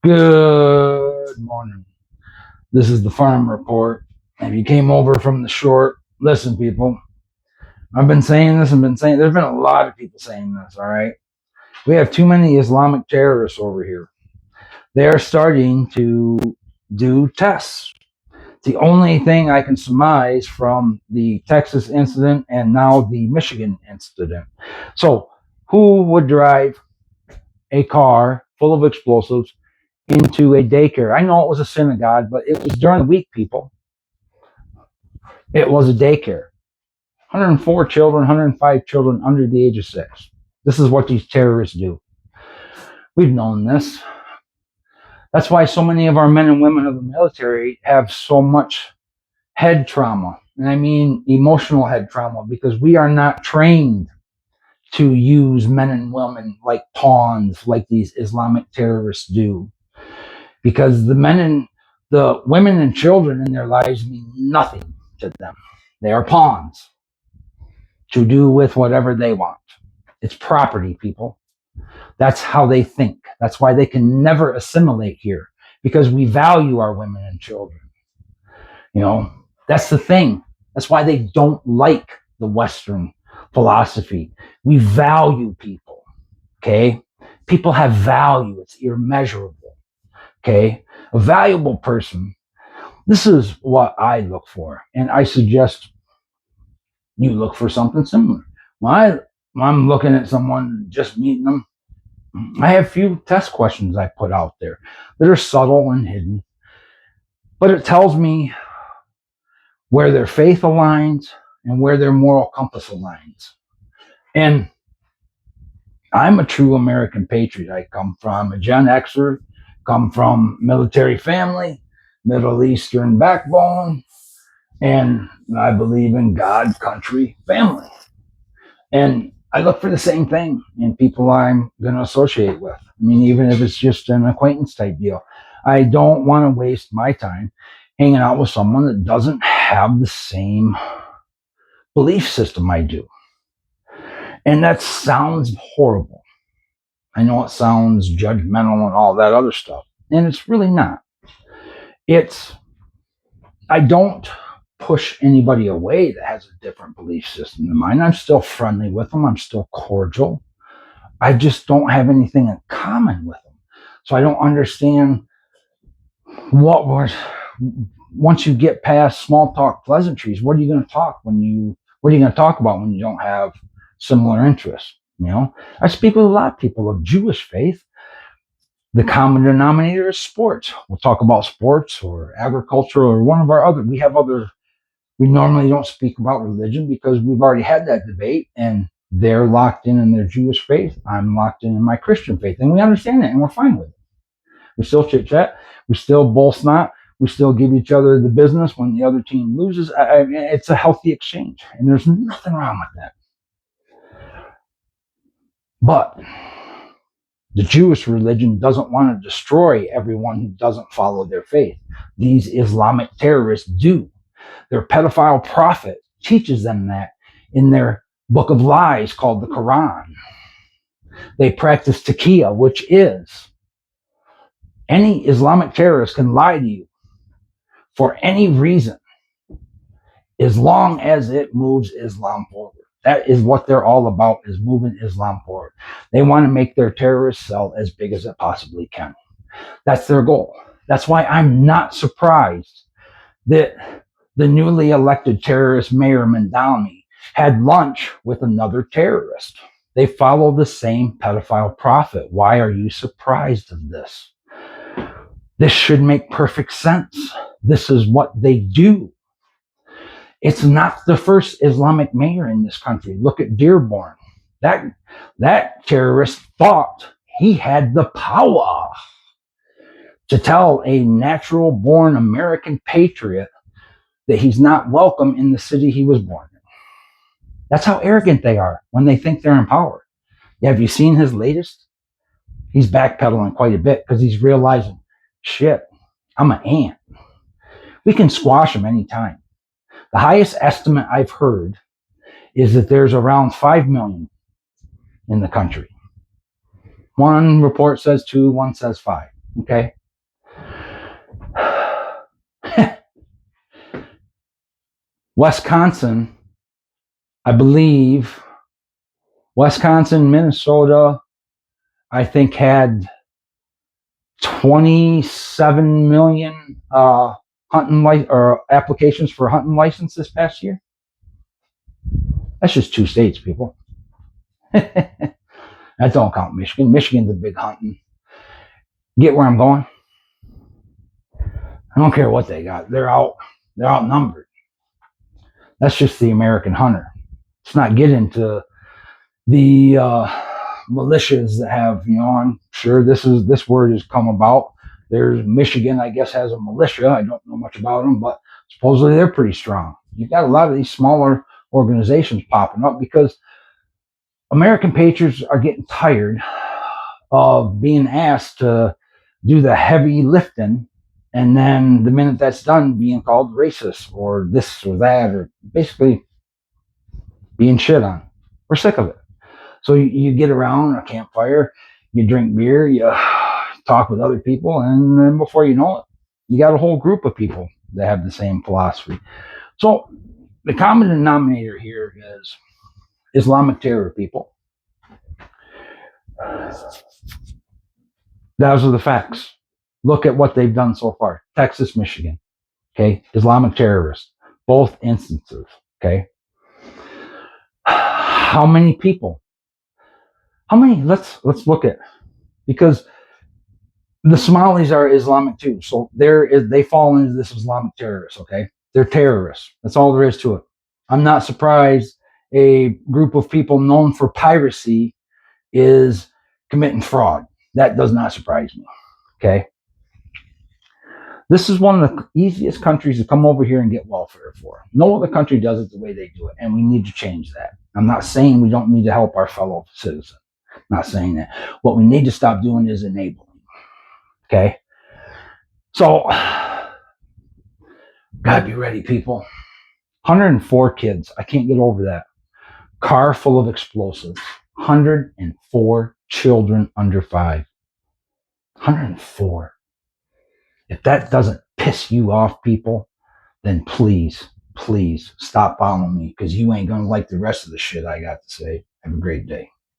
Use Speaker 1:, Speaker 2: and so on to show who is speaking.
Speaker 1: Good morning. This is the Farm Report. If you came over from the short, listen, people. I've been saying this and been saying there's been a lot of people saying this, all right? We have too many Islamic terrorists over here. They are starting to do tests. The only thing I can surmise from the Texas incident and now the Michigan incident. So, who would drive a car full of explosives into a daycare? I know it was a synagogue, but it was during the week, people. It was a daycare. 104 children, 105 children under the age of 6. This is what these terrorists do. We've known this. That's why so many of our men and women of the military have so much head trauma. And I mean emotional head trauma, because we are not trained to use men and women like pawns, like these Islamic terrorists do. Because the women and children in their lives mean nothing to them. They are pawns to do with whatever they want. It's property, people. That's how they think. That's why they can never assimilate here, because we value our women and children. You know, that's the thing. That's why they don't like the Western philosophy. We value people, okay? People have value. It's immeasurable, okay? A valuable person. This is what I look for, and I suggest you look for something similar. When I'm looking at someone, just meeting them, I have few test questions I put out there that are subtle and hidden, but it tells me where their faith aligns and where their moral compass aligns. And I'm a true American patriot. I come from a Gen Xer, come from military family, Middle Eastern backbone, and I believe in God, country, family. And I look for the same thing in people I'm going to associate with. I mean, even if it's just an acquaintance type deal, I don't want to waste my time hanging out with someone that doesn't have the same belief system I do. And that sounds horrible. I know it sounds judgmental and all that other stuff, and it's really not. I don't push anybody away that has a different belief system than mine. I'm still friendly with them. I'm still cordial. I just don't have anything in common with them. So I don't understand once you get past small talk pleasantries, what are you going to talk what are you going to talk about when you don't have similar interests? You know, I speak with a lot of people of Jewish faith. The common denominator is sports. We'll talk about sports or agriculture or we normally don't speak about religion because we've already had that debate, and they're locked in their Jewish faith. I'm locked in my Christian faith, and we understand that, and we're fine with it. We still chit chat. We still bull snot. We still give each other the business when the other team loses. It's a healthy exchange, and there's nothing wrong with that. But the Jewish religion doesn't want to destroy everyone who doesn't follow their faith. These Islamic terrorists do. Their pedophile prophet teaches them that in their book of lies called the Quran. They practice taqiyya, which is any Islamic terrorist can lie to you for any reason as long as it moves Islam forward. That is what they're all about, is moving Islam forward. They want to make their terrorist cell as big as it possibly can. That's their goal. That's why I'm not surprised that the newly elected terrorist Mayor Mandalmi had lunch with another terrorist. They follow the same pedophile prophet. Why are you surprised of this? This should make perfect sense. This is what they do. It's not the first Islamic mayor in this country. Look at Dearborn. That terrorist thought he had the power to tell a natural-born American patriot that he's not welcome in the city he was born in. That's how arrogant they are when they think they're in power. Yeah, have you seen his latest? He's backpedaling quite a bit because he's realizing, shit, I'm an ant. We can squash him anytime. The highest estimate I've heard is that there's around 5 million in the country. One report says 2, one says 5. Okay. Wisconsin, I believe, Wisconsin, Minnesota, I think had 27 million or applications for hunting license this past year. That's just 2 states, people. That don't count Michigan. Michigan's a big hunting. Get where I'm going? I don't care what they got. They're outnumbered. That's just the American hunter. Let's not get into the militias that have, I'm sure this word has come about. There's Michigan, I guess, has a militia. I don't know much about them, but supposedly they're pretty strong. You've got a lot of these smaller organizations popping up because American patriots are getting tired of being asked to do the heavy lifting, and then the minute that's done, being called racist or this or that, or basically being shit on. We're sick of it. So you get around a campfire, you drink beer, you talk with other people, and then before you know it, you got a whole group of people that have the same philosophy. So the common denominator here is Islamic terror, people. Those are the facts. Look at what they've done so far. Texas, Michigan. Okay. Islamic terrorists. Both instances. Okay. How many people? How many? Let's look at, because the Somalis are Islamic too. So they fall into this Islamic terrorists. Okay. They're terrorists. That's all there is to it. I'm not surprised a group of people known for piracy is committing fraud. That does not surprise me. Okay. This is one of the easiest countries to come over here and get welfare for. No other country does it the way they do it, and we need to change that. I'm not saying we don't need to help our fellow citizen. I'm not saying that. What we need to stop doing is enabling. Okay? So, gotta be ready, people. 104 kids. I can't get over that. Car full of explosives. 104 children under 5. 104. If that doesn't piss you off, people, then please stop following me, because you ain't going to like the rest of the shit I got to say. Have a great day.